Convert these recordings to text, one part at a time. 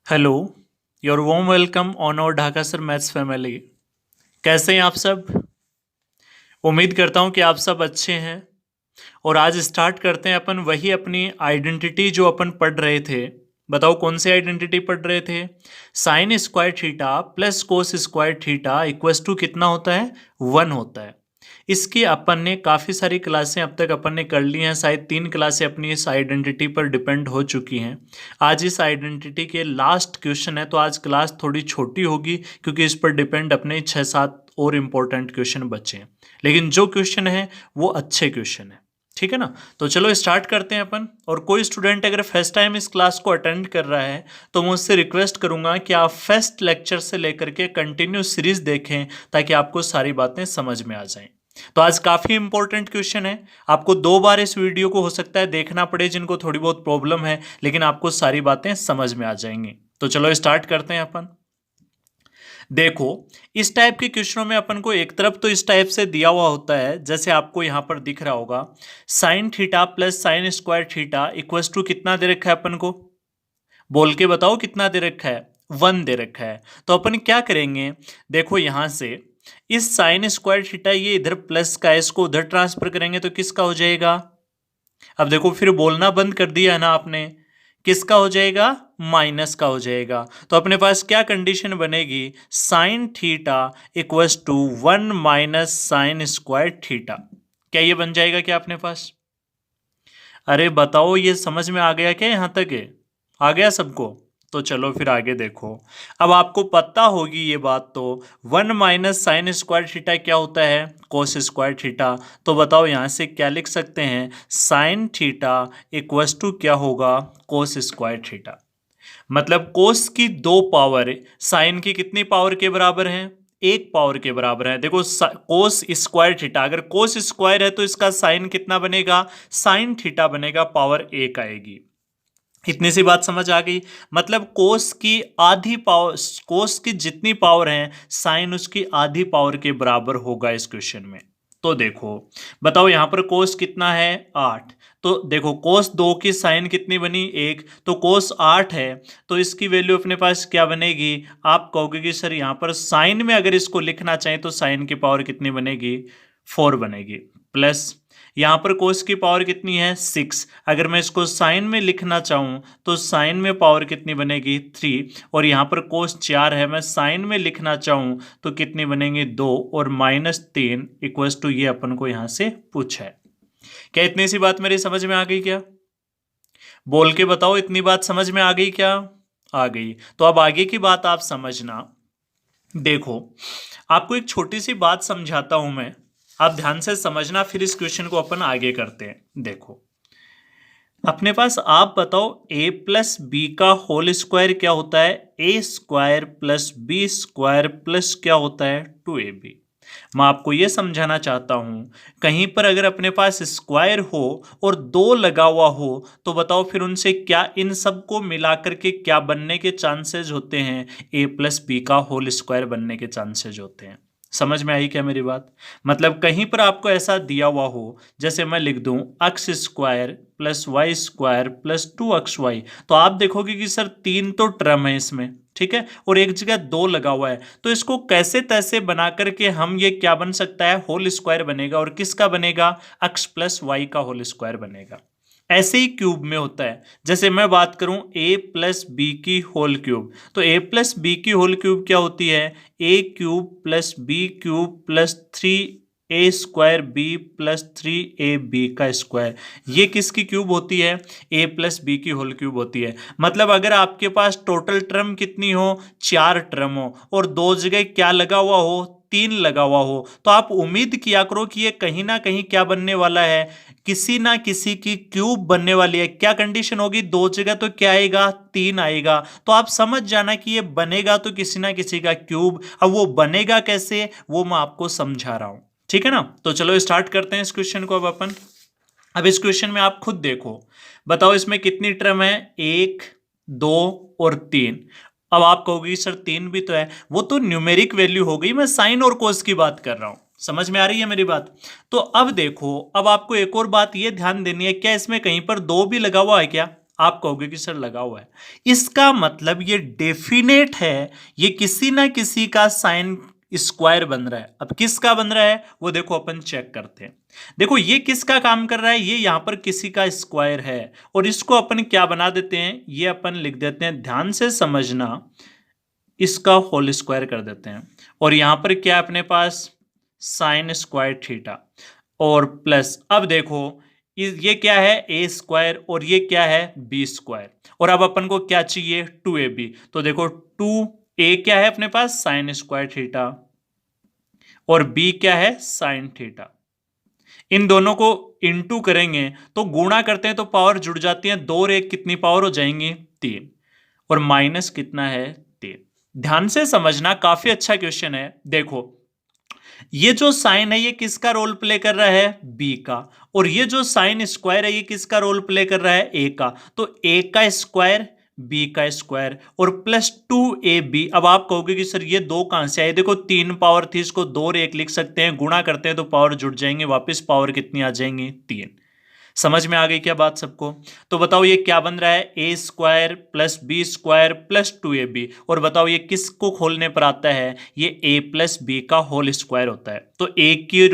Hello, your warm welcome on our Dhaka sir maths family. कैसे हैं आप सब? उम्मीद करता हूं कि आप सब अच्छे हैं। और आज स्टार्ट करते हैं अपन वही अपनी आइडेंटिटी जो अपन पढ़ रहे थे। बताओ कौन सी आइडेंटिटी पढ़ रहे थे? Sine square theta plus cos square theta equals to कितना होता है? 1 होता है। इसकी अपन ने काफ़ी सारी क्लासें अब तक अपन ने कर ली हैं, शायद 3 क्लासें अपनी इस आइडेंटिटी पर डिपेंड हो चुकी हैं। आज इस आइडेंटिटी के लास्ट क्वेश्चन है, तो आज क्लास थोड़ी छोटी होगी क्योंकि इस पर डिपेंड अपने 6-7 और इम्पोर्टेंट क्वेश्चन बचे हैं। लेकिन जो क्वेश्चन है वो अच्छे क्वेश्चन है, ठीक है ना? तो चलो स्टार्ट करते हैं अपन। और कोई स्टूडेंट अगर फर्स्ट टाइम इस क्लास को अटेंड कर रहा है तो मैं उससे रिक्वेस्ट करूंगा कि आप फर्स्ट लेक्चर से लेकर के कंटिन्यू सीरीज देखें ताकि आपको सारी बातें समझ में आ जाएं। तो आज काफी इंपॉर्टेंट क्वेश्चन है। आपको 2 बार इस वीडियो को हो सकता है देखना पड़े, जिनको थोड़ी बहुत प्रॉब्लम है, लेकिन आपको सारी बातें समझ में आ जाएंगी। तो चलो स्टार्ट करते हैं अपन। देखो, इस टाइप के क्वेश्चनों में अपन को एक तरफ तो इस टाइप से दिया हुआ होता है, जैसे आपको यहां पर दिख रहा होगा, sine theta plus sine square theta equals to कितना दे रखा है अपन को? बोल के बताओ कितना दे रखा है? 1 दे रखा है। तो अपन क्या करेंगे, देखो यहां से इस साइन स्क्वायर थीटा ये इधर प्लस का है, इसको उधर ट्रांसफर करेंगे तो किसका हो जाएगा? अब देखो फिर बोलना बंद कर दिया है ना आपने, किसका हो जाएगा? माइनस का हो जाएगा। तो अपने पास क्या कंडीशन बनेगी? Sine theta equals to 1 minus sine square theta. क्या ये बन जाएगा क्या अपने पास? अरे बताओ, ये समझ में आ गया क्या? यहां तक है, आ गया सबको? तो चलो फिर आगे देखो। अब आपको पता होगी ये बात तो, 1 माइनस साइन स्क्वायर थीटा क्या होता है? Cos square theta. तो बताओ यहां से क्या लिख सकते हैं? साइन थीटा इक्वल्स टू क्या होगा? कोस स्क्वायर थीटा। मतलब कोस की 2 पावर साइन की कितनी पावर के बराबर हैं? 1 पावर के बराबर है। देखो कोस स्क्वायर थीटा, अगर कोस स्क्वायर है तो इसका साइन कितना बनेगा? साइन थीटा बनेगा, पावर 1 आएगी। इतनी सी बात समझ आ गई। मतलब कोस की आधी पावर, कोस की जितनी पावर है साइन उसकी आधी पावर के बराबर होगा इस क्वेश्चन में। तो देखो बताओ यहां पर कोस कितना है? 8। तो देखो कोस 2 की साइन कितनी बनी? 1। तो कोस 8 है, तो इसकी वैल्यू अपने पास क्या बनेगी? आप कहोगे कि सर यहां पर साइन में अगर इसको लिखना चाहें तो साइन की पावर कितनी बनेगी? 4 बनेगी। प्लस यहाँ पर कोस की पावर कितनी है? 6। अगर मैं इसको साइन में लिखना चाहूँ तो साइन में पावर कितनी बनेगी? 3। और यहाँ पर कोस 4 है, मैं साइन में लिखना चाहूँ तो कितनी बनेंगी? 2 और -3 इक्वल्स टू ये अपन को यहाँ से पूछा है। क्या इतनी सी बात मेरी समझ में आ गई क्या? बोल के बताओ, इतनी बात समझ में आ गई क्या? आ गई। तो अब आगे की बात आप समझना। देखो आपको एक छोटी सी बात समझाता हूं मैं, आप ध्यान से समझना, फिर इस क्वेश्चन को अपन आगे करते हैं। देखो अपने पास आप बताओ a प्लस बी का होल स्क्वायर क्या होता है? A square plus B square plus क्या होता है? 2ab। मैं आपको यह समझाना चाहता हूं, कहीं पर अगर अपने पास स्क्वायर हो और 2 लगा हुआ हो तो बताओ फिर उनसे क्या, इन सब को मिलाकर के क्या बनने के चांसेस होते हैं? a प्लस बी का होल स्क्वायर बनने के चांसेस होते हैं। समझ में आई क्या मेरी बात? मतलब कहीं पर आपको ऐसा दिया हुआ हो, जैसे मैं लिख दूं x square plus y square plus 2xy, तो आप देखोगे कि सर 3 तो टर्म है इसमें, ठीक है, और एक जगह 2 लगा हुआ है, तो इसको कैसे तैसे बना करके हम, ये क्या बन सकता है? होल स्क्वायर बनेगा। और किसका बनेगा? x प्लस वाई का होल स्क्वायर बनेगा। ऐसे ही क्यूब में होता है, जैसे मैं बात करूं a प्लस बी की होल क्यूब, तो a प्लस बी की होल क्यूब क्या होती है? a cube plus B cube plus 3a square B plus 3ab का स्क्वायर। ये किसकी क्यूब होती है? a प्लस बी की होल क्यूब होती है। मतलब अगर आपके पास टोटल टर्म कितनी हो? 4 टर्म हो, और 2 जगह क्या लगा हुआ हो? 3 लगा हुआ हो, तो आप उम्मीद किया करो कि ये कहीं ना कहीं क्या बनने वाला है? किसी ना किसी की क्यूब बनने वाली है। क्या कंडीशन होगी? 2 जगह तो क्या आएगा? 3 आएगा। तो आप समझ जाना कि ये बनेगा तो किसी ना किसी का क्यूब। अब वो बनेगा कैसे, वो मैं आपको समझा रहा हूं, ठीक है ना? तो चलो स्टार्ट करते हैं इस क्वेश्चन को। अब इस क्वेश्चन में आप खुद देखो, बताओ इसमें कितनी टर्म है? 1, 2 और 3। अब आप कहोगे सर 3 भी तो है, वो तो न्यूमेरिक वैल्यू हो गई, मैं साइन और कोस की बात कर रहा हूं। समझ में आ रही है मेरी बात? तो अब देखो, अब आपको एक और बात ये ध्यान देनी है, क्या इसमें कहीं पर 2 भी लगा हुआ है क्या? आप कहोगे कि सर लगा हुआ है, इसका मतलब ये डेफिनेट है, ये किसी ना किसी का साइन स्क्वायर बन रहा है। अब किसका बन रहा है वो देखो अपन चेक करते हैं। देखो ये किसका काम कर रहा है, ये यहां पर किसी का स्क्वायर है, और इसको अपन क्या बना देते हैं, ये अपन लिख देते हैं, ध्यान से समझना, इसका होल स्क्वायर कर देते हैं। और यहां पर क्या अपने पास साइन स्क्वायर थीटा और प्लस, अब देखो ये क्या है ए स्क्वायर और ये क्या है बी स्क्वायर, और अब अपन को क्या चाहिए 2ab। तो देखो 2a क्या है अपने पास साइन स्क्वायर थीटा और b क्या है साइन थीटा। इन दोनों को इनटू करेंगे तो गुणा करते हैं तो पावर जुड़ जाती है, 2 और 1 कितनी पावर हो जाएंगी 3, और माइनस कितना है 3। ध्यान से समझना, काफी अच्छा क्वेश्चन है। देखो ये जो साइन है ये किसका रोल प्ले कर रहा है बी का, और ये जो साइन स्क्वायर है ये किसका रोल प्ले कर रहा है ए का। तो ए का स्क्वायर बी का स्क्वायर और प्लस 2ab। अब आप कहोगे कि सर ये दो कहां से आए, देखो 3 पावर थी, इसको 2 और 1 लिख सकते हैं, गुणा करते हैं तो पावर जुड़ जाएंगे, वापस पावर कितनी आ जाएंगी 3। समझ में आ गई क्या बात सबको। तो बताओ ये क्या बन रहा है A square plus B square plus 2ab, और बताओ ये किसको खोलने पर आता है, ये a प्लस बी का होल स्क्वायर होता है। तो a की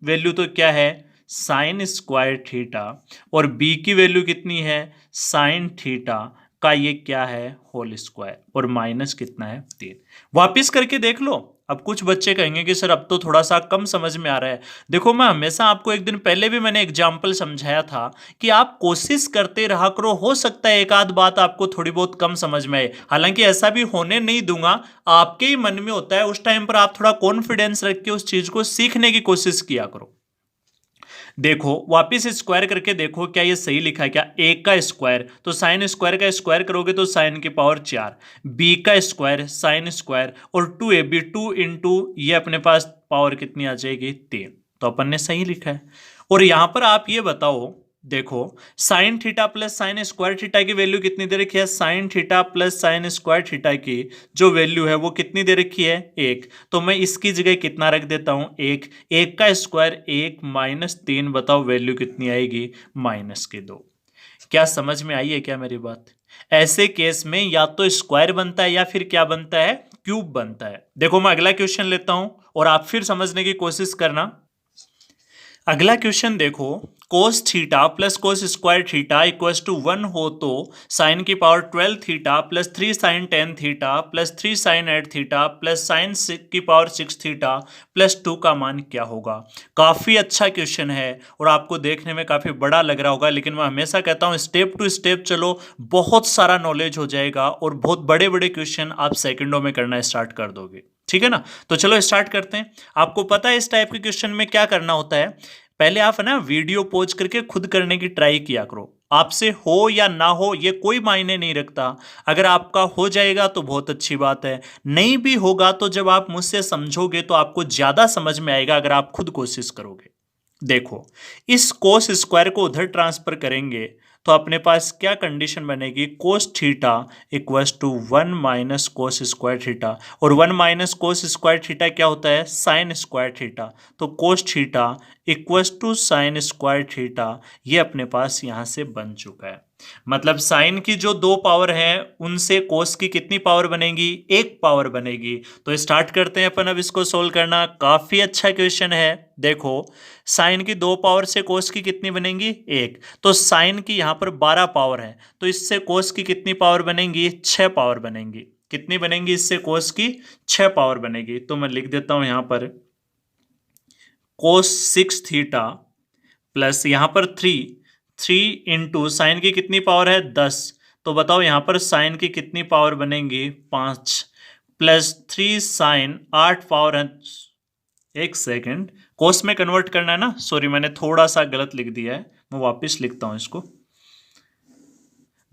वैल्यू तो क्या है साइन स्क्वायर थीटा और b की वैल्यू कितनी है साइन थीटा का ये क्या है होल स्क्वायर, और माइनस कितना है 3। वापिस करके देख लो। अब कुछ बच्चे कहेंगे कि सर अब तो थोड़ा सा कम समझ में आ रहा है। देखो मैं हमेशा आपको एक दिन पहले भी मैंने एग्जाम्पल समझाया था कि आप कोशिश करते रहा करो, हो सकता है एक आध बात आपको थोड़ी बहुत कम समझ में आए, हालांकि ऐसा भी होने नहीं दूंगा, आपके ही मन में होता है, उस टाइम पर आप थोड़ा कॉन्फिडेंस रख के उस चीज को सीखने की कोशिश किया करो। देखो वापिस स्क्वायर करके देखो क्या ये सही लिखा है क्या, ए का स्क्वायर तो साइन स्क्वायर का स्क्वायर करोगे तो साइन की पावर 4, बी का स्क्वायर साइन स्क्वायर और 2ab 2 इंटू ये अपने पास पावर कितनी आ जाएगी 3। तो अपन ने सही लिखा है। और यहां पर आप ये बताओ, देखो sign theta plus sine square theta की वैल्यू कितनी दे रखी है, sine theta plus sine square theta की जो वैल्यू है वो कितनी दे रखी है 1। तो मैं इसकी जगह कितना रख देता हूं 1, 1 का स्क्वायर 1 माइनस 3, बताओ वैल्यू कितनी आएगी माइनस के 2। क्या समझ में आई है क्या मेरी बात। ऐसे केस में या तो स्क्वायर बनता है या फिर क्या बनता है क्यूब बनता है। देखो मैं अगला क्वेश्चन लेता हूं और आप फिर समझने की कोशिश करना। अगला क्वेश्चन देखो, cos theta plus cos square theta equals to 1 हो तो साइन की power 12 theta plus 3 sine 10 theta plus 3 sine 8 theta plus sine की पावर 6 थीटा प्लस 2 का मान क्या होगा। काफ़ी अच्छा क्वेश्चन है और आपको देखने में काफ़ी बड़ा लग रहा होगा, लेकिन मैं हमेशा कहता हूँ स्टेप टू स्टेप चलो, बहुत सारा नॉलेज हो जाएगा और बहुत बड़े बड़े क्वेश्चन आप सेकंडों में करना स्टार्ट कर दोगे। ठीक है ना, तो चलो स्टार्ट करते हैं। आपको पता है इस टाइप के क्वेश्चन में क्या करना होता है, पहले आप है ना वीडियो पॉज करके खुद करने की ट्राई किया करो। आपसे हो या ना हो ये कोई मायने नहीं रखता, अगर आपका हो जाएगा तो बहुत अच्छी बात है, नहीं भी होगा तो जब आप मुझसे समझोगे तो आपको ज्यादा समझ में आएगा अगर आप खुद कोशिश करोगे। देखो इस कोस स्क्वायर को उधर ट्रांसफर करेंगे तो अपने पास क्या कंडीशन बनेगी, cos theta equals to 1 minus cos square theta, और 1 माइनस कोस स्क्वायर थीटा क्या होता है साइन स्क्वायर थीटा। तो cos theta equals to sine square theta, ये अपने पास यहां से बन चुका है। मतलब साइन की जो 2 पावर है उनसे कोस की कितनी पावर बनेगी 1 पावर बनेगी। तो स्टार्ट करते हैं अपन अब इसको सोल्व करना। काफी अच्छा क्वेश्चन है। देखो साइन की 2 पावर से कोस की कितनी बनेगी 1, तो साइन की यहां पर 12 पावर है तो इससे कोस की कितनी पावर बनेगी 6 पावर बनेंगी। कितनी बनेंगी इससे कोस की 6 पावर बनेगी। तो मैं लिख देता हूं यहां पर कोस 6 थीटा प्लस यहां पर 3 इंटू साइन की कितनी पावर है 10, तो बताओ यहां पर साइन की कितनी पावर बनेंगी 5 प्लस 3 साइन 8 पावर है। एक सेकेंड, कोस में कन्वर्ट करना है ना, सॉरी मैंने थोड़ा सा गलत लिख दिया है, मैं वापस लिखता हूं इसको।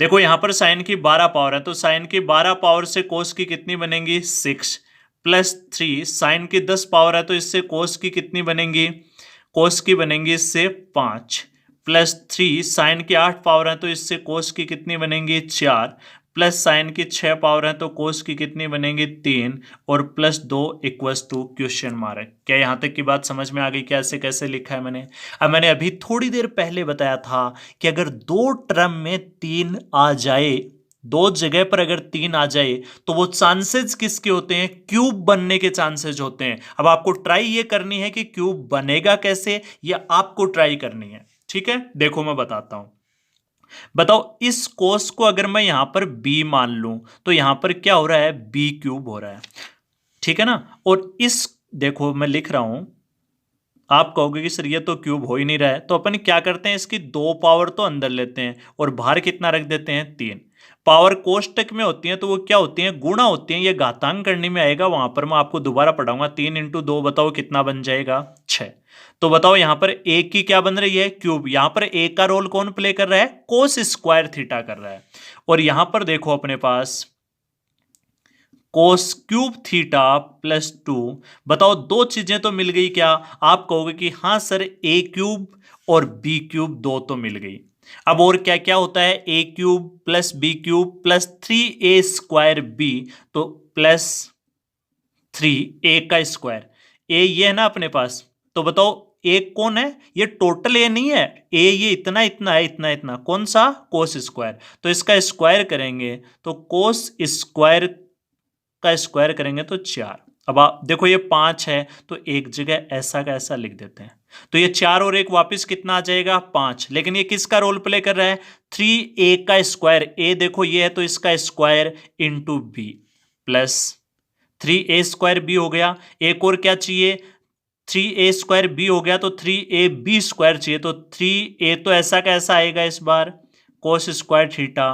देखो यहां पर साइन की 12 पावर है तो साइन की 12 पावर से कोस की कितनी बनेंगी 6 प्लस 3 साइन की 10 पावर है तो इससे कोस की कितनी बनेंगी, कोस की बनेंगी इससे 5 प्लस 3 साइन की 8 पावर है तो इससे कोस की कितनी बनेंगी 4 प्लस साइन की 6 पावर है तो कोस की कितनी बनेगी 3 और plus 2 equals to question mark. क्या यहां तक की बात समझ में आ गई? कैसे कैसे लिखा है मैंने? अब मैंने अभी थोड़ी देर पहले बताया था कि अगर दो टर्म में 3 आ जाए, दो जगह पर अगर 3 आ जाए तो वो चांसेस किसके होते हैं? क्यूब बनने के चांसेस होते हैं। अब आपको ट्राई ये करनी है कि क्यूब बनेगा कैसे, ये आपको ट्राई करनी है। ठीक है, देखो मैं बताता हूं। बताओ इस कोस को अगर मैं यहां पर b मान लूं तो यहां पर क्या हो रहा है? b क्यूब हो रहा है। ठीक है ना? और इस, देखो मैं लिख रहा हूं, आप कहोगे कि सर ये तो क्यूब हो ही नहीं रहा है, तो अपन क्या करते हैं, इसकी 2 पावर तो अंदर लेते हैं और बाहर कितना रख देते हैं? 3। पावर कोष्टक में होती है तो वो क्या होती है? गुणा होती है। ये घातांक करने में आएगा, वहां पर मैं आपको दोबारा पढ़ाऊंगा। 3 इंटू 2 बताओ कितना बन जाएगा? 6। तो बताओ यहां पर ए की क्या बन रही है? क्यूब। यहां पर ए का रोल कौन प्ले कर रहा है? कोस स्क्वायर थीटा कर रहा है। और यहां पर देखो अपने पास कोस क्यूब थीटा प्लस 2। बताओ दो चीजें तो मिल गई क्या? आप कहोगे कि हाँ सर ए क्यूब और बी क्यूब दो तो मिल गई। अब और क्या क्या होता है? A cube plus B cube plus 3a² b, तो प्लस 3a का स्क्वायर। ए ये है ना अपने पास, तो बताओ ए कौन है? ये टोटल ए नहीं है, ए ये इतना इतना है, इतना इतना। कौन सा? Cos square. तो इसका स्क्वायर करेंगे तो कोस स्क्वायर का स्क्वायर करेंगे तो 4। अब आप देखो ये 5 है तो एक जगह ऐसा का ऐसा लिख देते हैं, तो ये 4 और 1 वापस कितना आ जाएगा? 5। लेकिन ये किसका रोल प्ले कर रहा है? 3a का स्क्वायर। ए देखो ये है तो इसका square into B plus 3a² B हो गया। एक और क्या चाहिए? 3a² बी हो गया तो 3ab² चाहिए, तो 3a तो ऐसा का ऐसा आएगा इस बार कोस स्क्वायर थीटा,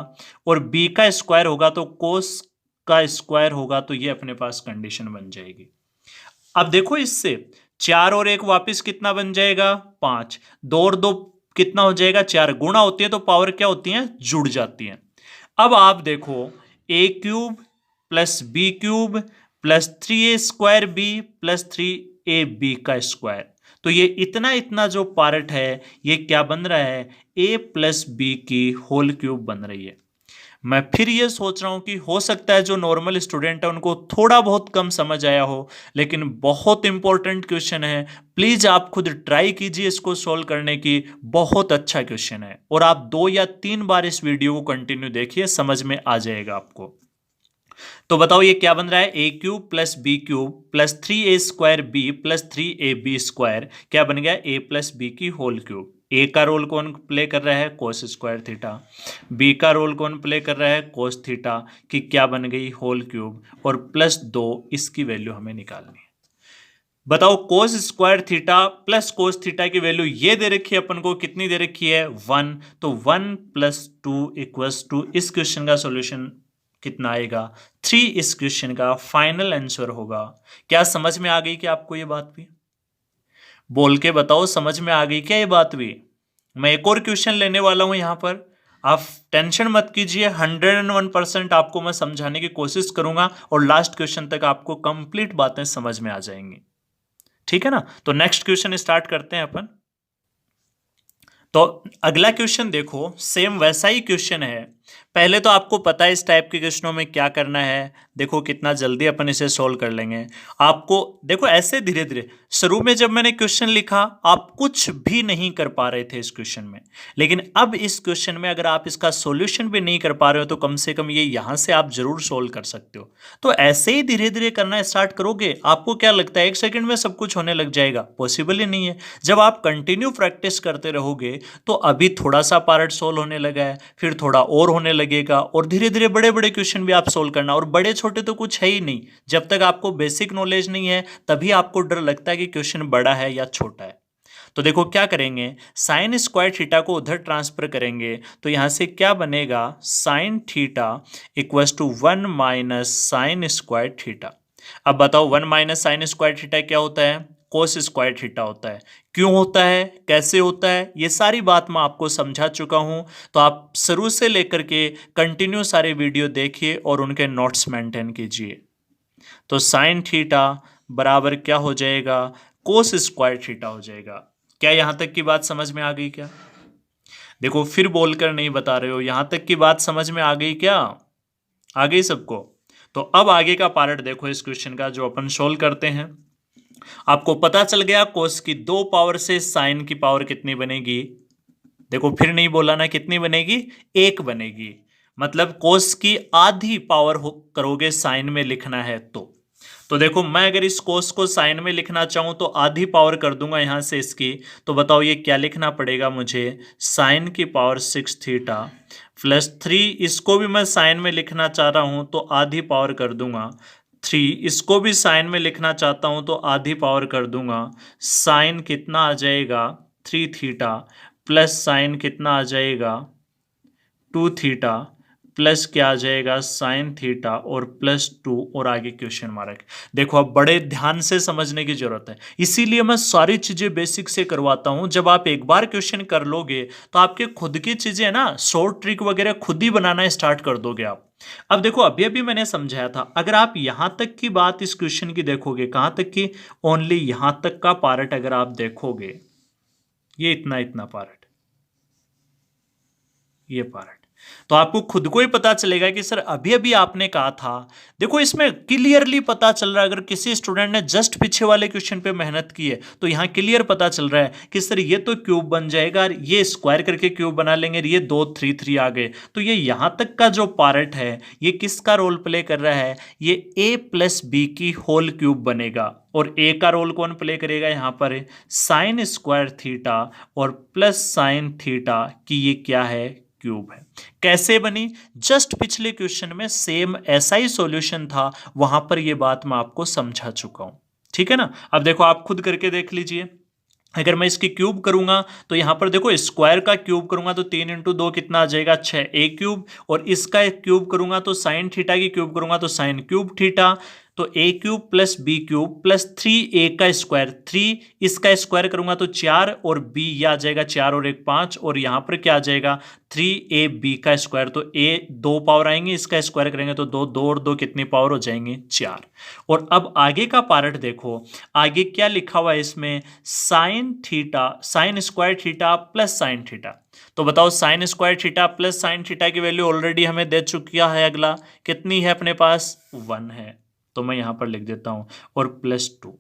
और b का स्क्वायर होगा तो कोस का स्क्वायर होगा, तो ये अपने पास कंडीशन बन जाएगी। अब देखो इससे 4 और 1 वापस कितना बन जाएगा? 5। 2 और 2 कितना हो जाएगा? 4। गुणा होती है तो पावर क्या होती है? जुड़ जाती है। अब आप देखो a cube plus B cube plus 3a² b plus 3ab का स्क्वायर, तो ये इतना इतना जो पार्ट है ये क्या बन रहा है? a प्लस बी की होल क्यूब बन रही है। मैं फिर ये सोच रहा हूं कि हो सकता है जो नॉर्मल स्टूडेंट है उनको थोड़ा बहुत कम समझ आया हो, लेकिन बहुत इंपॉर्टेंट क्वेश्चन है। प्लीज आप खुद ट्राई कीजिए इसको सोल्व करने की, बहुत अच्छा क्वेश्चन है। और आप 2 या 3 बार इस वीडियो को कंटिन्यू देखिए, समझ में आ जाएगा आपको। तो बताओ ये क्या बन रहा है? A cube plus B cube plus 3a² b plus 3ab², क्या बन गया? ए प्लस बी की होल क्यूब। ए का रोल कौन प्ले कर रहा है? Cos square theta. बी का रोल कौन प्ले कर रहा है? कोस थीटा की क्या बन गई? Whole cube. और प्लस 2 इसकी वैल्यू हमें निकालनी है। बताओ कोस square theta plus cos theta की वैल्यू ये दे रखी है अपन को, कितनी दे रखी है? 1। तो 1 प्लस 2 इक्वल्स टू, इस क्वेश्चन का सॉल्यूशन कितना आएगा? 3 इस क्वेश्चन का फाइनल आंसर होगा। क्या समझ में आ गई क्या आपको ये बात भी? बोल के बताओ समझ में आ गई क्या ये बात भी? मैं एक और क्वेश्चन लेने वाला हूं यहां पर, आप टेंशन मत कीजिए। 101% आपको मैं समझाने की कोशिश करूंगा और लास्ट क्वेश्चन तक आपको कंप्लीट बातें समझ में आ जाएंगी। ठीक है ना? तो नेक्स्ट क्वेश्चन स्टार्ट करते हैं अपन। तो अगला क्वेश्चन देखो, सेम वैसा ही क्वेश्चन है। पहले तो आपको पता है इस टाइप के क्वेश्चनों में क्या करना है। देखो कितना जल्दी अपन इसे सोल्व कर लेंगे। आपको देखो ऐसे धीरे धीरे, शुरू में जब मैंने क्वेश्चन लिखा आप कुछ भी नहीं कर पा रहे थे इस क्वेश्चन में, लेकिन अब इस क्वेश्चन में अगर आप इसका सॉल्यूशन भी नहीं कर पा रहे हो तो कम से कम ये यहां से आप जरूर सोल्व कर सकते हो। तो ऐसे ही धीरे धीरे करना स्टार्ट करोगे, आपको क्या लगता है 1 सेकंड में सब कुछ होने लग जाएगा? पॉसिबल ही नहीं है। जब आप कंटिन्यू प्रैक्टिस करते रहोगे तो अभी थोड़ा सा पार्ट सोल्व होने लगा है, फिर थोड़ा और होने लगेगा, और धीरे धीरे बड़े बड़े क्वेश्चन भी आप सोल्व करना। और बड़े छोटे तो कुछ है ही नहीं, जब तक आपको बेसिक नॉलेज नहीं है तभी आपको डर लगता है कि क्वेश्चन बड़ा है या छोटा है। तो देखो क्या करेंगे, साइन स्क्वायर थीटा को उधर ट्रांसफर करेंगे तो यहां से क्या बनेगा? Sine theta equals to 1 minus sine square theta. अब बताओ 1 माइनस साइन स्क्वायर थीटा क्या होता है? कोस स्क्वायर थीटा होता है। क्यों होता है, कैसे होता है, ये सारी बात मैं आपको समझा चुका हूं। तो आप शुरू से लेकर के कंटिन्यू सारे वीडियो देखिए और उनके नोट्स मेंटेन कीजिए। तो साइन थीटा बराबर क्या हो जाएगा? कोस स्क्वायर थीटा हो जाएगा। क्या यहां तक की बात समझ में आ गई क्या? देखो फिर बोलकर नहीं बता रहे हो, यहां तक की बात समझ में आ गई क्या? आ गई सबको? तो अब आगे का पार्ट देखो इस क्वेश्चन का जो अपन सोल्व करते हैं। आपको पता चल गया कोस की 2 पावर से साइन की पावर कितनी बनेगी? देखो फिर नहीं बोला ना, कितनी बनेगी? 1 बनेगी। मतलब कोस की आधी पावर करोगे साइन में लिखना है तो देखो मैं अगर इस कोस को साइन में लिखना चाहूं तो आधी पावर कर दूंगा यहां से इसकी। तो बताओ ये क्या लिखना पड़ेगा मुझे? साइन की पावर 6 थीटा प्लस 3, इसको भी मैं साइन में लिखना चाह रहा हूं तो आधी पावर कर दूंगा 3, इसको भी साइन में लिखना चाहता हूं तो आधी पावर कर दूंगा। साइन कितना आ जाएगा? 3 थीटा प्लस साइन कितना आ जाएगा? 2 थीटा प्लस क्या आ जाएगा? साइन थीटा और प्लस 2 और आगे क्वेश्चन मार्क। देखो अब बड़े ध्यान से समझने की जरूरत है, इसीलिए मैं सारी चीजें बेसिक से करवाता हूं। जब आप एक बार क्वेश्चन कर लोगे तो आपके खुद की चीजें ना, शॉर्ट ट्रिक वगैरह खुद ही बनाना स्टार्ट कर दोगे आप। अब देखो अभी अभी मैंने समझाया था, अगर आप यहां तक की बात इस क्वेश्चन की देखोगे, कहां तक की? ओनली यहां तक का पार्ट अगर आप देखोगे, ये इतना इतना पार्ट, ये पार्ट, तो आपको खुद को ही पता चलेगा कि सर अभी अभी आपने कहा था। देखो इसमें क्लियरली पता चल रहा है, अगर किसी स्टूडेंट ने जस्ट पीछे वाले क्वेश्चन पे मेहनत की है तो यहां क्लियर पता चल रहा है कि सर ये तो क्यूब बन जाएगा, ये स्क्वायर करके क्यूब बना लेंगे, ये 2 3 3 आ गए। तो ये यहां तक का जो पार्ट है ये किसका रोल प्ले कर रहा है? ये a प्लस बी की होल क्यूब बनेगा। और a का रोल कौन प्ले करेगा? यहां पर साइन स्क्वायर थीटा और प्लस साइन थीटा की ये क्या है? क्यूब है। कैसे बनी? जस्ट पिछले क्वेश्चन में सेम ऐसा ही सॉल्यूशन था, वहां पर ये बात मैं आपको समझा चुका हूं। ठीक है ना? अब देखो आप खुद करके देख लीजिए। अगर मैं इसकी क्यूब करूंगा तो यहां पर देखो स्क्वायर का क्यूब करूंगा तो 3 इंटू 2 कितना आ जाएगा? 6 ए क्यूब। और इसका एक क्यूब करूंगा तो साइन थीटा की क्यूब करूंगा तो साइन क्यूब थीटा। तो a cube plus B cube plus 3a का स्क्वायर 3, इसका स्क्वायर करूंगा तो 4 और b ये आ जाएगा 4 और 1 5, और यहां पर क्या आ जाएगा? 3ab का स्क्वायर। तो a 2 पावर आएंगे, इसका स्क्वायर करेंगे तो 2, 2 और 2 कितनी पावर हो जाएंगे? 4। और अब आगे का पार्ट देखो, आगे क्या लिखा हुआ है इसमें? Sine theta, sign square theta plus sine theta. तो बताओ sign square theta plus sine theta की वैल्यू ऑलरेडी हमें दे चुकी है। अगला कितनी है अपने पास? 1 है, तो मैं यहां पर लिख देता हूं, और प्लस 2।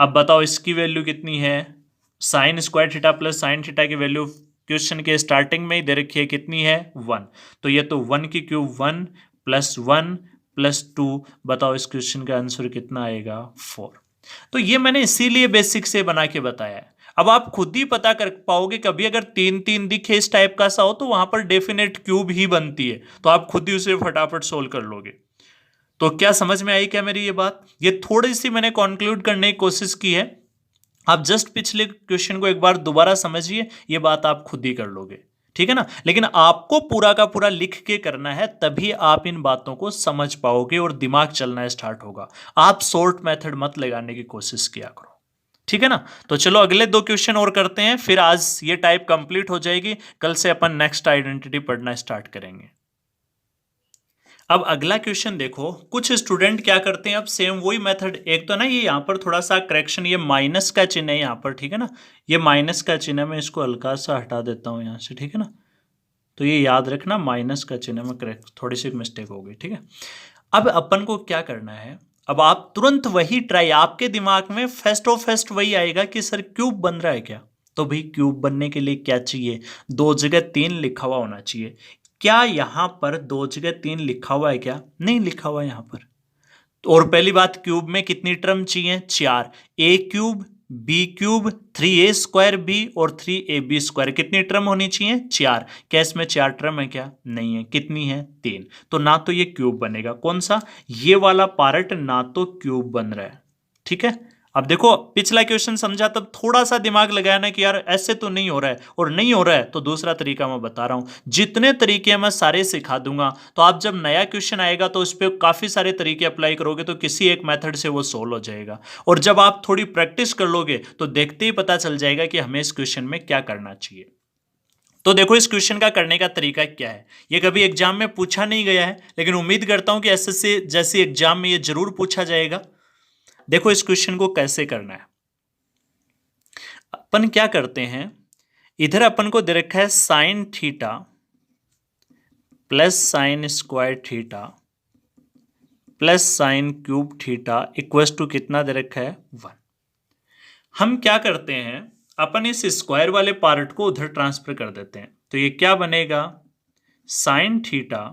अब बताओ इसकी वैल्यू कितनी है? Sign square theta plus sine theta की वैल्यू क्वेश्चन के स्टार्टिंग में ही दे रखी है, कितनी है? 1। तो ये तो 1 की क्यूब 1 प्लस 1 प्लस 2, बताओ इस क्वेश्चन का आंसर कितना आएगा? 4। तो ये मैंने इसीलिए बेसिक से बना के बताया है। अब आप खुद ही पता कर पाओगे, कभी अगर 3 3 दिखे इस टाइप का सा हो तो वहां पर डेफिनेट क्यूब ही बनती है, तो आप खुद ही उसे फटाफट सोल्व कर लोगे। तो क्या समझ में आई क्या मेरी ये बात? ये थोड़ी सी मैंने कंक्लूड करने की कोशिश की है। आप जस्ट पिछले क्वेश्चन को एक बार दोबारा समझिए, ये बात आप खुद ही कर लोगे। ठीक है ना? लेकिन आपको पूरा का पूरा लिख के करना है, तभी आप इन बातों को समझ पाओगे और दिमाग चलना स्टार्ट होगा। आप शॉर्ट मेथड मत लगाने की कोशिश किया करो। ठीक है ना? तो चलो अगले 2 क्वेश्चन और करते हैं, फिर आज ये टाइप कंप्लीट हो जाएगी। कल से अपन नेक्स्ट आइडेंटिटी पढ़ना स्टार्ट करेंगे। अब अगला क्वेश्चन देखो, कुछ स्टूडेंट क्या करते हैं, अब सेम वही मेथड, एक तो ना ये यहाँ पर थोड़ा सा करेक्शन, ये माइनस का चिन्ह है यहाँ पर, ठीक है ना? ये माइनस का चिन्ह है, मैं इसको हल्का सा हटा देता हूँ यहाँ से, ठीक है ना? तो ये याद रखना, माइनस का चिन्ह में करेक्ट, थोड़ी सी मिस्टेक हो गई, ठीक है? अब अपन को क्या करना है, अब आप तुरंत वही ट्राई, आपके दिमाग में फर्स्ट ऑफ फर्स्ट वही आएगा कि सर क्यूब बन रहा है क्या? तो भाई क्यूब बनने के लिए क्या चाहिए? 2 जगह 3 लिखा हुआ होना चाहिए। क्या यहां पर 2 जगह 3 लिखा हुआ है क्या? नहीं लिखा हुआ है यहां पर। और पहली बात, क्यूब में कितनी टर्म चाहिए? 4। A cube, b cube, 3a square b और 3ab स्क्वायर, कितनी टर्म होनी चाहिए? 4। क्या इसमें 4 टर्म है क्या? नहीं है। कितनी है? 3। तो ना तो ये क्यूब बनेगा, कौन सा? ये वाला पार्ट ना तो क्यूब बन रहा है। ठीक है? अब देखो पिछला क्वेश्चन समझा तब थोड़ा सा दिमाग लगाया ना कि यार ऐसे तो नहीं हो रहा है, और नहीं हो रहा है तो दूसरा तरीका मैं बता रहा हूं। जितने तरीके मैं सारे सिखा दूंगा, तो आप जब नया क्वेश्चन आएगा तो उस पर काफी सारे तरीके अप्लाई करोगे तो किसी एक मेथड से वो सोल्व हो जाएगा। और जब आप थोड़ी प्रैक्टिस कर लोगे तो देखते ही पता चल जाएगा कि हमें इस क्वेश्चन में क्या करना चाहिए। तो देखो इस क्वेश्चन का करने का तरीका क्या है। ये कभी एग्जाम में पूछा नहीं गया है, लेकिन उम्मीद करता हूं कि एसएससी जैसे एग्जाम में ये जरूर पूछा जाएगा। देखो इस क्वेश्चन को कैसे करना है। अपन क्या करते हैं, इधर अपन को दे रखा है sine theta plus sine square theta plus sine cube theta equals to कितना दे रखा है 1। हम क्या करते हैं, अपन इस स्क्वायर वाले पार्ट को उधर ट्रांसफर कर देते हैं, तो ये क्या बनेगा, sine theta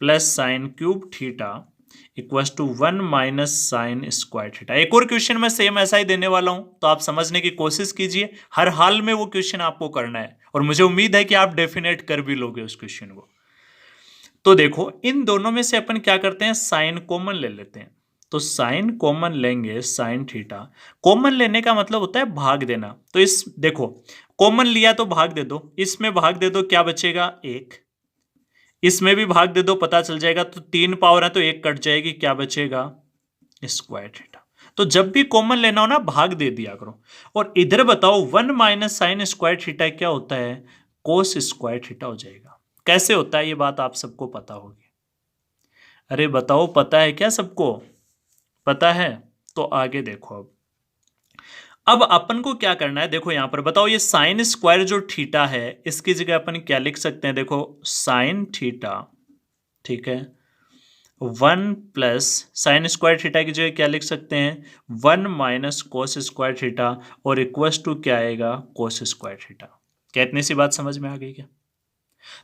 plus sine cube theta equals to 1 minus sine square theta. एक और क्वेश्चन मैं सेम ऐसा ही देने वाला हूं, तो आप समझने की कोशिश कीजिए। हर हाल में वो क्वेश्चन आपको करना है और मुझे उम्मीद है कि आप डेफिनेट कर भी लोगे उस क्वेश्चन को। तो देखो, इन दोनों में से अपन क्या करते हैं, साइन कॉमन ले लेते हैं। तो साइन कॉमन लेंगे, साइन थीटा। कॉमन लेने का मतलब होता है भाग देना। तो इस देखो, कॉमन लिया तो भाग दे दो, इसमें भाग दे दो, क्या बचेगा 1, इसमें भी भाग दे दो, पता चल जाएगा। तो 3 पावर है तो 1 कट जाएगी, क्या बचेगा स्क्वायर थीटा। तो जब भी कॉमन लेना हो ना, भाग दे दिया करो। और इधर बताओ 1 माइनस साइन स्क्वायर थीटा क्या होता है, कोस स्क्वायर थीटा हो जाएगा। कैसे होता है ये बात आप सबको पता होगी। अरे बताओ, पता है क्या सबको, पता है? तो आगे देखो, अब अपन को क्या करना है, देखो यहां पर बताओ, ये साइन स्क्वायर जो थीटा है इसकी जगह अपन क्या लिख सकते हैं, देखो साइन थीटा, ठीक है, 1 प्लस साइन स्क्वायर थीटा की जगह क्या लिख सकते हैं, 1 माइनस कोस स्क्वायर थीटा, और इक्वल्स टू क्या आएगा, कोस स्क्वायर थीटा। क्या इतनी सी बात समझ में आ गई क्या?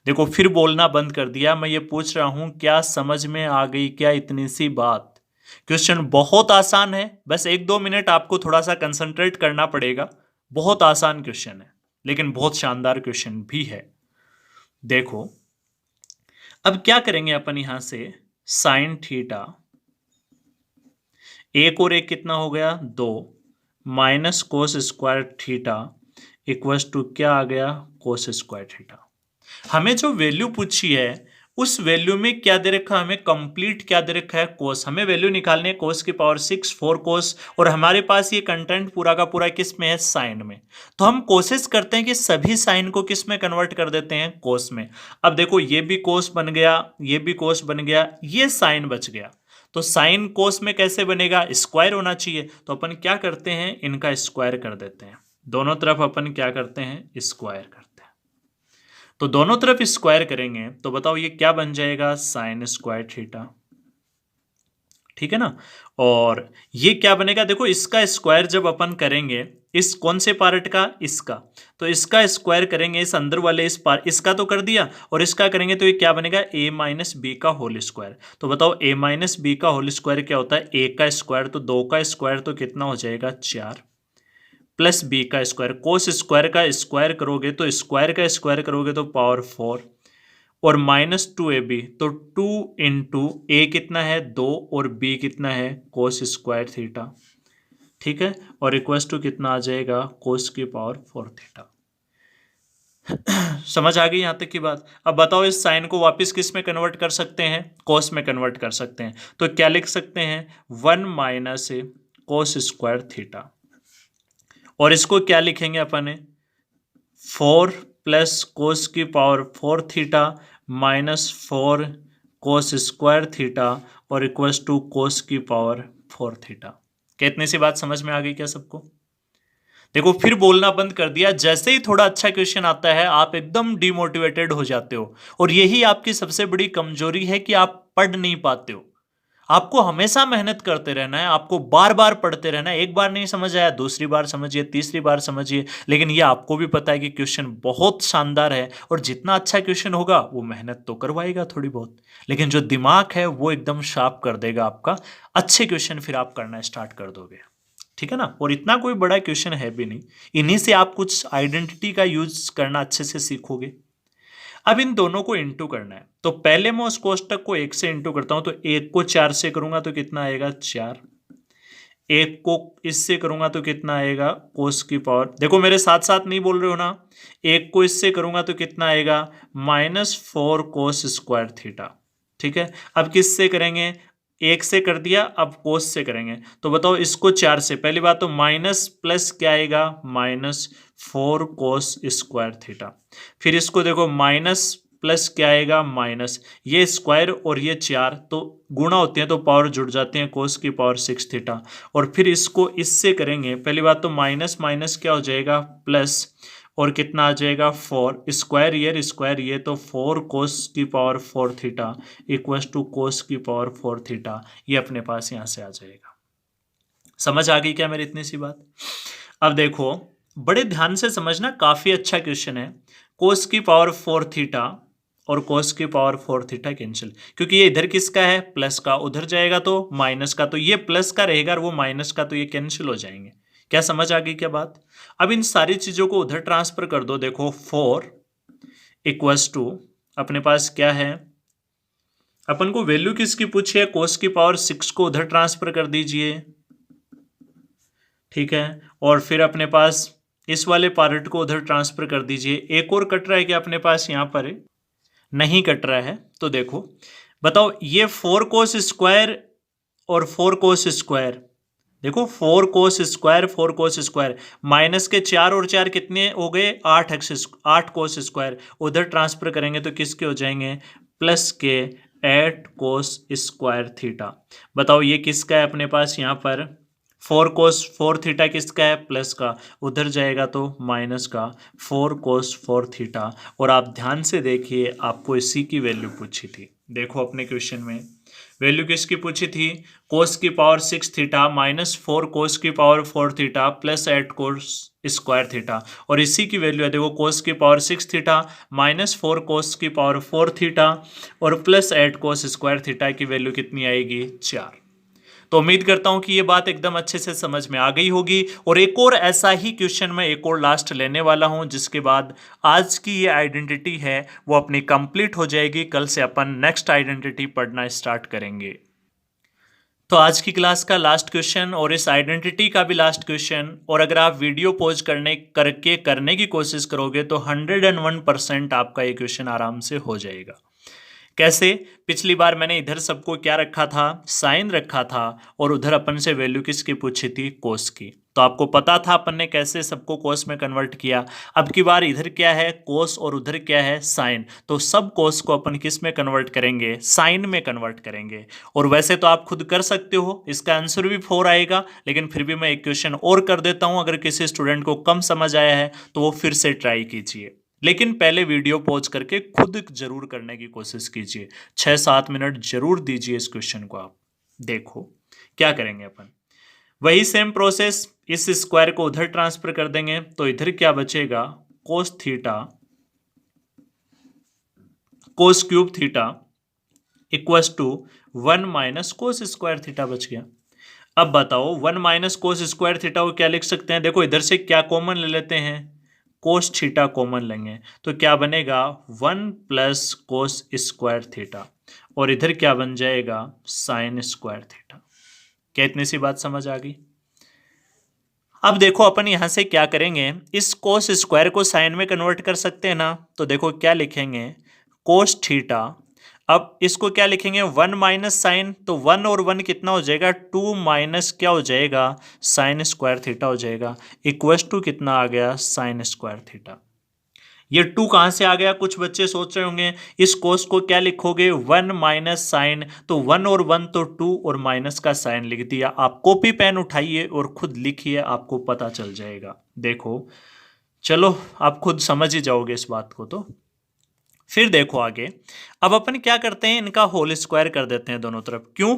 देखो, फिर बोलना बंद कर दिया, मैं ये पूछ रहा हूं क्या समझ में आ गई क्या इतनी सी बात? क्वेश्चन बहुत आसान है, बस 1-2 मिनट आपको थोड़ा सा कंसंट्रेट करना पड़ेगा। बहुत आसान क्वेश्चन है, लेकिन बहुत शानदार क्वेश्चन भी है। देखो, अब क्या करेंगे अपन यहां से, साइन थीटा, एक और एक कितना हो गया 2, minus cos square theta equals to क्या आ गया, कोस स्क्वायर थीटा। हमें जो वैल्यू पूछी है उस वैल्यू में क्या दे रखा है, हमें कंप्लीट क्या दे रखा है, कोस। हमें वैल्यू निकालने है कोस की पावर 6 4 कोस, और हमारे पास ये कंटेंट पूरा का पूरा किस में है, साइन में। तो हम कोशिश करते हैं कि सभी साइन को किस में कन्वर्ट कर देते हैं, कोस में। अब देखो, ये भी कोस बन गया, ये भी कोस बन गया, ये साइन बच गया। तो साइन कोस में कैसे बनेगा, स्क्वायर होना चाहिए। तो अपन क्या करते हैं, इनका स्क्वायर कर देते हैं, दोनों तरफ अपन क्या करते हैं, स्क्वायर करते हैं। तो दोनों तरफ स्क्वायर करेंगे तो बताओ ये क्या बन जाएगा, साइन स्क्वायर थीटा, ठीक है ना। और ये क्या बनेगा, देखो इसका स्क्वायर जब अपन करेंगे, इस कौन से पार्ट का, इसका, तो इसका स्क्वायर करेंगे, इस अंदर वाले इस पार्ट, इसका तो कर दिया, और इसका करेंगे तो ये क्या बनेगा, a माइनस बी का होल स्क्वायर। तो बताओ a माइनस बी का होल स्क्वायर क्या होता है, a का स्क्वायर, तो 2 का स्क्वायर तो कितना हो जाएगा 4, प्लस बी का स्क्वायर, कोस स्क्वायर का स्क्वायर करोगे तो स्क्वायर का स्क्वायर करोगे तो पावर 4, और माइनस 2ab, तो 2 इंटू ए कितना है 2, और बी कितना है कोस स्क्वायर थीटा, ठीक है, और इक्वल्स टू कितना आ जाएगा, कोस की पावर 4 थीटा। समझ आ गई यहां तक की बात? अब बताओ, इस साइन को वापस किस में कन्वर्ट कर सकते हैं, कोस में कन्वर्ट कर सकते हैं। तो क्या लिख सकते हैं, 1 माइनस कोस स्क्वायर थीटा, और इसको क्या लिखेंगे अपन, 4 प्लस कोस की पावर 4 थीटा माइनस 4 कोस स्क्वायर थीटा, और इक्वल्स टू कोस की पावर 4 थीटा। कितनी सी बात समझ में आ गई क्या सबको? देखो, फिर बोलना बंद कर दिया, जैसे ही थोड़ा अच्छा क्वेश्चन आता है आप एकदम डिमोटिवेटेड हो जाते हो, और यही आपकी सबसे बड़ी कमजोरी है कि आप पढ़ नहीं पाते हो। आपको हमेशा मेहनत करते रहना है, आपको बार बार पढ़ते रहना है। एक बार नहीं समझ आया, दूसरी बार समझिए, तीसरी बार समझिए, लेकिन ये आपको भी पता है कि क्वेश्चन बहुत शानदार है, और जितना अच्छा क्वेश्चन होगा वो मेहनत तो करवाएगा थोड़ी बहुत, लेकिन जो दिमाग है वो एकदम शार्प कर देगा आपका। अच्छे क्वेश्चन फिर आप करना स्टार्ट कर दोगे, ठीक है ना। और इतना कोई बड़ा क्वेश्चन है भी नहीं, इन्हीं से आप कुछ आइडेंटिटी का यूज करना अच्छे से सीखोगे। अब इन दोनों को इंटू करना है, तो पहले मैं उस कोष्टक को 1 से इंटू करता हूं, तो 1 को 4 से करूंगा तो कितना आएगा 4, 1 को इससे करूंगा तो कितना आएगा, कोस की पावर, देखो मेरे साथ साथ नहीं बोल रहे हो ना, 1 को इससे करूंगा तो कितना आएगा, -4 कोस स्क्वायर थीटा, ठीक है। अब किससे करेंगे, 1 से कर दिया, अब कोस से करेंगे, तो बताओ इसको 4 से, पहली बात तो माइनस प्लस क्या आएगा, -4 कोस स्क्वायर थीटा, फिर इसको देखो माइनस प्लस क्या आएगा, माइनस, ये स्क्वायर और ये 4 तो गुणा होते हैं तो पावर जुड़ जाते हैं, कोस की पावर 6 थीटा, और फिर इसको इससे करेंगे, पहली बात तो माइनस माइनस क्या हो जाएगा, प्लस, और कितना आ जाएगा 4 स्क्वायर ये तो 4 कोस की पावर 4 थीटा इक्वल्स टू कोस की पावर 4 थीटा, ये अपने पास यहाँ से आ जाएगा। समझ आ गई क्या मेरी इतनी सी बात? अब देखो बड़े ध्यान से समझना, काफी अच्छा क्वेश्चन है। कोस की पावर 4 थीटा और कोस की पावर 4 थीटा कैंसिल, क्योंकि ये इधर किसका है, प्लस का, उधर जाएगा तो माइनस का, तो ये प्लस का रहेगा और वो माइनस का, तो ये कैंसिल हो जाएंगे। क्या समझ आ गई क्या बात? अब इन सारी चीजों को उधर ट्रांसफर कर दो। देखो 4 इक्वल्स टू अपने पास क्या है, अपन को वैल्यू किसकी पूछी है, कोस की पावर 6 को उधर ट्रांसफर कर दीजिए, ठीक है। और फिर अपने पास इस वाले पार्ट को उधर ट्रांसफर कर दीजिए। एक और कट रहा है क्या अपने पास, यहाँ पर नहीं कट रहा है। तो देखो बताओ, ये 4 कोस स्क्वायर और 4 कोस स्क्वायर, देखो 4 cos square 4 cos square, minus के 4 और 4 कितने हो गए, 8 कोस स्क्वायर, उधर ट्रांसफर करेंगे तो किसके हो जाएंगे, प्लस के 8 कोस स्क्वायर थीटा। बताओ ये किसका है अपने पास, यहाँ पर 4 कोस 4 थीटा किसका है, प्लस का, उधर जाएगा तो माइनस का 4 कोस 4 थीटा। और आप ध्यान से देखिए, आपको इसी की वैल्यू पूछी थी। देखो अपने क्वेश्चन में वैल्यू किसकी पूछी थी, कोस की पावर 6 थीटा माइनस 4 कोस की पावर 4 थीटा प्लस 8 कोस स्क्वायर थीटा। और इसी की वैल्यू है देखो, कोस की पावर 6 थीटा माइनस 4 कोस की पावर 4 थीटा और प्लस 8 कोस स्क्वायर थीटा की वैल्यू कितनी आएगी, 4। तो उम्मीद करता हूं कि ये बात एकदम अच्छे से समझ में आ गई होगी। और एक और ऐसा ही क्वेश्चन मैं एक और लास्ट लेने वाला हूं, जिसके बाद आज की ये आइडेंटिटी है वो अपनी कंप्लीट हो जाएगी। कल से अपन नेक्स्ट आइडेंटिटी पढ़ना स्टार्ट करेंगे। तो आज की क्लास का लास्ट क्वेश्चन और इस आइडेंटिटी का भी लास्ट क्वेश्चन, और अगर आप वीडियो पॉज करने की कोशिश करोगे तो 101% आपका ये क्वेश्चन आराम से हो जाएगा। कैसे? पिछली बार मैंने इधर सबको क्या रखा था, साइन रखा था, और उधर अपन से वैल्यू किसकी पूछी थी, कोस की। तो आपको पता था अपन ने कैसे सबको कोस में कन्वर्ट किया। अब की बार इधर क्या है, कोस, और उधर क्या है, साइन। तो सब कोस को अपन किस में कन्वर्ट करेंगे, साइन में कन्वर्ट करेंगे। और वैसे तो आप खुद कर सकते हो, इसका आंसर भी 4 आएगा, लेकिन फिर भी मैं एक क्वेश्चन और कर देता हूं। अगर किसी स्टूडेंट को कम समझ आया है तो वो फिर से ट्राई कीजिए, लेकिन पहले वीडियो पॉज करके खुद जरूर करने की कोशिश कीजिए। 6-7 मिनट जरूर दीजिए इस क्वेश्चन को। आप देखो क्या करेंगे अपन, वही सेम प्रोसेस, इस स्क्वायर को उधर ट्रांसफर कर देंगे तो इधर क्या बचेगा, cos theta cos cube theta equals to 1 minus cos square theta बच गया। अब बताओ 1 माइनस कोस स्क्वायर थीटा को क्या लिख सकते हैं, देखो इधर से क्या कॉमन ले लेते हैं, कोस थीटा कॉमन लेंगे तो क्या बनेगा, 1 प्लस कोस स्क्वायर थीटा, और इधर क्या बन जाएगा, साइन स्क्वायर थीटा। क्या इतनी सी बात समझ आ गई? अब देखो अपन यहां से क्या करेंगे, इस कोस स्क्वायर को साइन में कन्वर्ट कर सकते हैं ना। तो देखो क्या लिखेंगे, कोस थीटा, अब इसको क्या लिखेंगे, 1 माइनस साइन, तो 1 और 1 कितना हो जाएगा, 2 माइनस क्या हो जाएगा, साइन स्क्वायर थीटा हो जाएगा, इक्वल्स टू कितना आ गया, साइन स्क्वायर थीटा। ये 2 कहां से आ गया, कुछ बच्चे सोच रहे होंगे इस कोस को क्या लिखोगे, 1 माइनस साइन, तो 1 और 1 तो 2 और माइनस का साइन लिख दिया। आप कॉपी पेन उठाइए और खुद लिखिए, आपको पता चल जाएगा। देखो चलो आप खुद समझ ही जाओगे इस बात को। तो फिर देखो आगे, अब अपन क्या करते हैं, इनका होल स्क्वायर कर देते हैं दोनों तरफ। क्यों?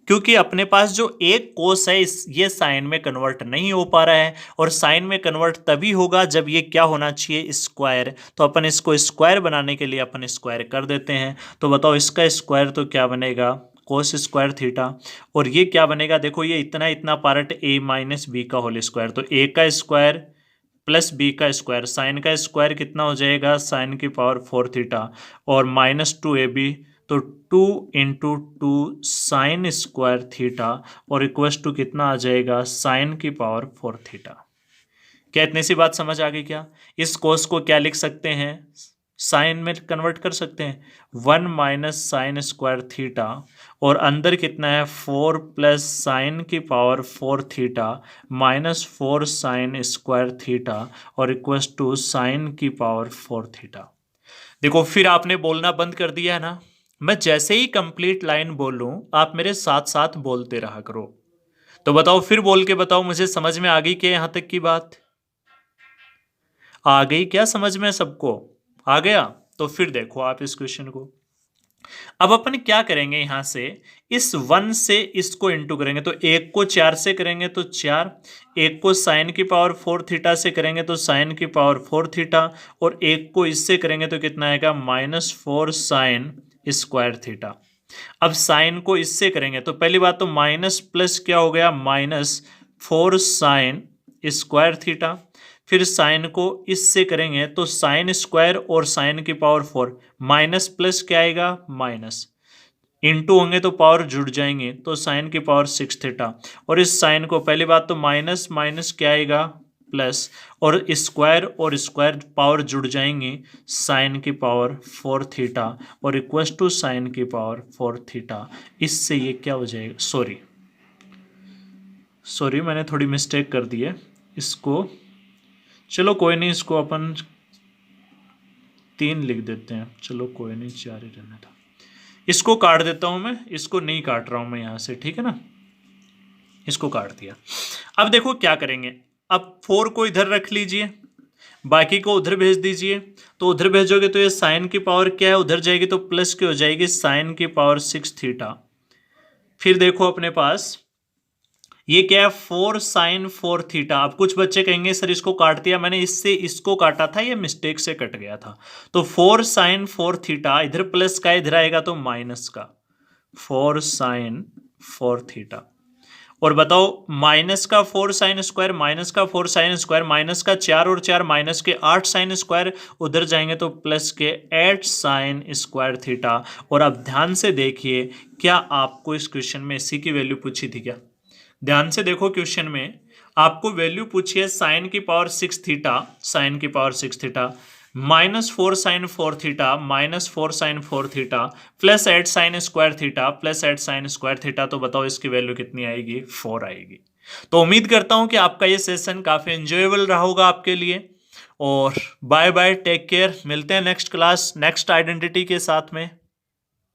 क्योंकि अपने पास जो एक कोस है ये साइन में कन्वर्ट नहीं हो पा रहा है, और साइन में कन्वर्ट तभी होगा जब ये क्या होना चाहिए, स्क्वायर। तो अपन इसको स्क्वायर बनाने के लिए अपन स्क्वायर कर देते हैं। तो बताओ इसका स्क्वायर तो क्या बनेगा, कोस स्क्वायर थीटा, और ये क्या बनेगा, देखो ये इतना इतना पार्ट a माइनस बी का होल स्क्वायर, तो a का स्क्वायर प्लस बी का स्क्वायर, साइन का स्क्वायर कितना हो जाएगा, साइन की पावर 4 थीटा, और माइनस 2ab, तो 2 इंटू 2 साइन स्क्वायर थीटा, और इक्वल्स टू कितना आ जाएगा, साइन की पावर 4 थीटा। क्या इतनी सी बात समझ आ गई क्या? इस कोस को क्या लिख सकते हैं, साइन में कन्वर्ट कर सकते हैं, 1 माइनस साइन स्क्वायर थीटा, और अंदर कितना है, 4 प्लस साइन की power 4 theta minus 4 sign square theta, और इक्वल्स टू साइन की पावर 4 थीटा। देखो फिर आपने बोलना बंद कर दिया है ना, मैं जैसे ही कंप्लीट लाइन बोलूं आप मेरे साथ साथ बोलते रहा करो। तो बताओ फिर बोल के बताओ, मुझे समझ में आ गई कि यहां तक की बात? आ गई क्या समझ में सबको? आ गया? तो फिर देखो आप इस क्वेश्चन को। अब अपन क्या करेंगे, यहां से इस 1 से इसको इंटू करेंगे, तो 1 को 4 से करेंगे तो 4, 1 को साइन की पावर 4 थीटा से करेंगे तो साइन की पावर 4 थीटा, और 1 को इससे करेंगे तो कितना आएगा, -4 साइन स्क्वायर थीटा। अब साइन को इससे करेंगे तो पहली बात तो माइनस प्लस क्या हो गया, -4 साइन स्क्वायर थीटा। फिर साइन को इससे करेंगे तो साइन स्क्वायर और साइन की पावर 4, माइनस प्लस क्या आएगा, माइनस, इंटू होंगे तो पावर जुड़ जाएंगे तो साइन की पावर 6 थीटा। और इस साइन को पहली बात तो माइनस माइनस क्या आएगा, प्लस, और स्क्वायर पावर जुड़ जाएंगे, साइन की पावर 4 थीटा और इक्वस टू साइन की पावर 4 थीटा। इससे ये क्या हो जाएगा, सॉरी मैंने थोड़ी मिस्टेक कर दी है इसको, चलो कोई नहीं, इसको अपन 3 लिख देते हैं, चलो कोई नहीं 4 ही रहने था। इसको काट देता हूं मैं, इसको नहीं काट रहा हूं मैं यहां से, ठीक है ना, इसको काट दिया। अब देखो क्या करेंगे, अब 4 को इधर रख लीजिए, बाकी को उधर भेज दीजिए, तो उधर भेजोगे तो ये साइन की पावर क्या है, उधर जाएगी तो प्लस की हो जाएगी, साइन की पावर 6 थीटा। फिर देखो अपने पास ये क्या है, 4 साइन 4 थीटा। अब कुछ बच्चे कहेंगे सर इसको काट दिया मैंने, इससे इसको काटा था, ये मिस्टेक से कट गया था। तो 4 साइन 4 थीटा, इधर प्लस का इधर आएगा तो माइनस का, 4 साइन 4 थीटा। और बताओ माइनस का 4 साइन स्क्वायर, माइनस का 4 साइन स्क्वायर, माइनस का 4 और 4 माइनस के 8 साइन स्क्वायर, उधर जाएंगे तो प्लस के 8 साइन स्क्वायर थीटा। और अब ध्यान से देखिए, क्या आपको इस क्वेश्चन में इसी की वैल्यू पूछी थी क्या? ध्यान से देखो, क्वेश्चन में आपको वैल्यू पूछी है साइन की पावर 6 थीटा, साइन की power 6 theta, -4 sine 4 theta, -4 sine 4 theta, plus 8 sine square theta, plus 8 sine square theta. तो बताओ इसकी वैल्यू कितनी आएगी, 4 आएगी। तो उम्मीद करता हूं कि आपका ये सेशन काफी एंजॉयबल रहा होगा आपके लिए। और बाय बाय, टेक केयर, मिलते हैं नेक्स्ट क्लास नेक्स्ट आइडेंटिटी के साथ में।